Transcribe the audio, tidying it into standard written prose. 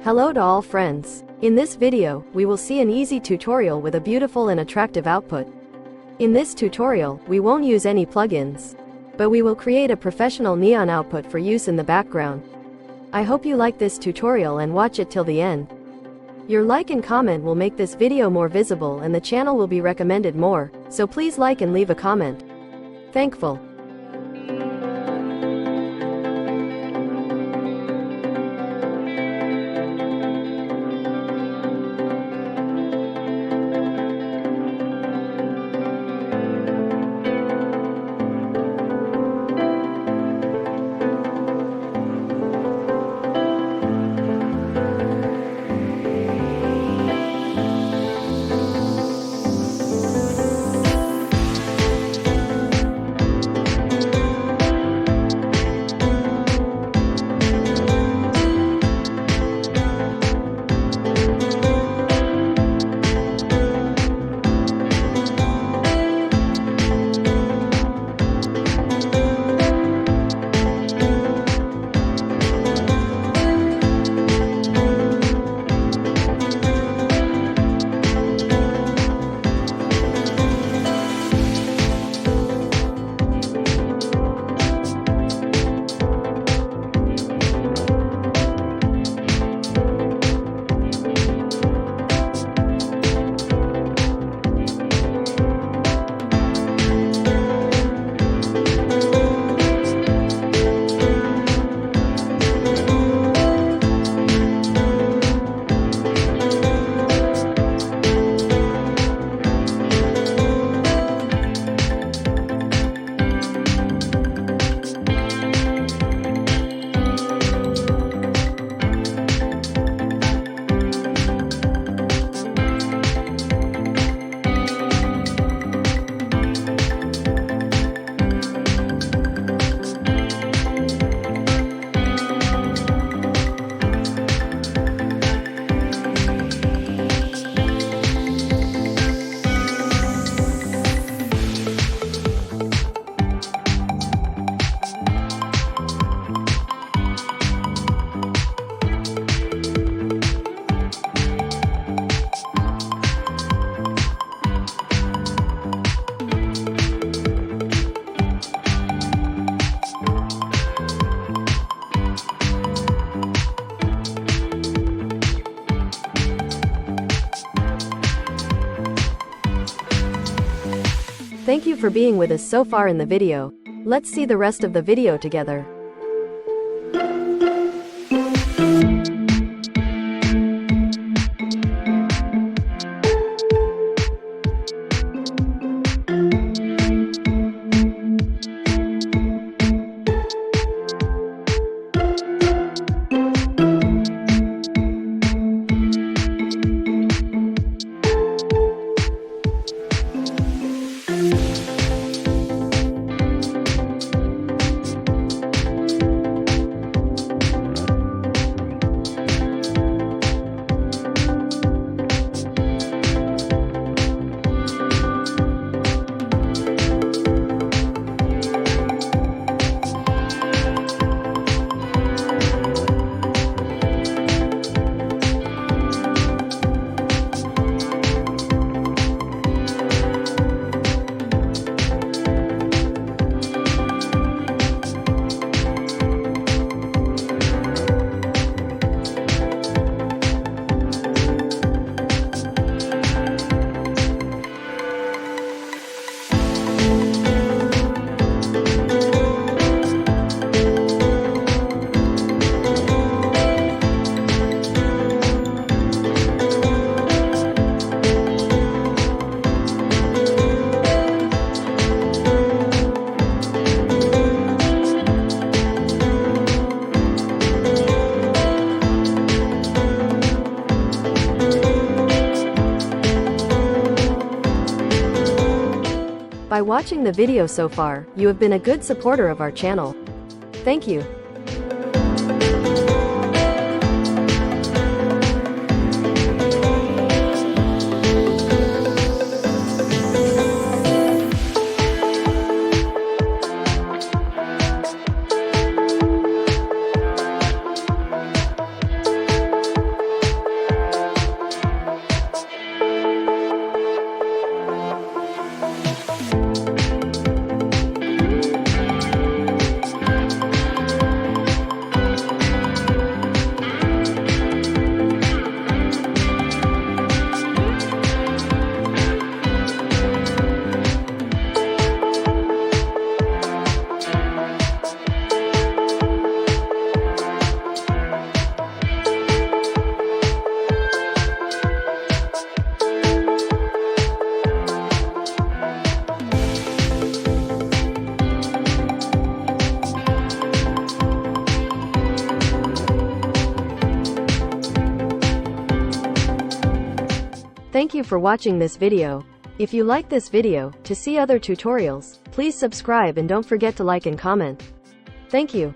Hello to all friends. In this video, we will see an easy tutorial with a beautiful and attractive output. In this tutorial, we won't use any plugins, but we will create a professional neon output for use in the background. I hope you like this tutorial and watch it till the end. Your like and comment will make this video more visible and the channel will be recommended more, so please like and leave a comment. Thankful. Thank you for being with us so far in the video. Let's see the rest of the video together. By watching the video so far, you have been a good supporter of our channel. Thank you. Thank you for watching this video. If you like this video, to see other tutorials, please subscribe and don't forget to like and comment. Thank you.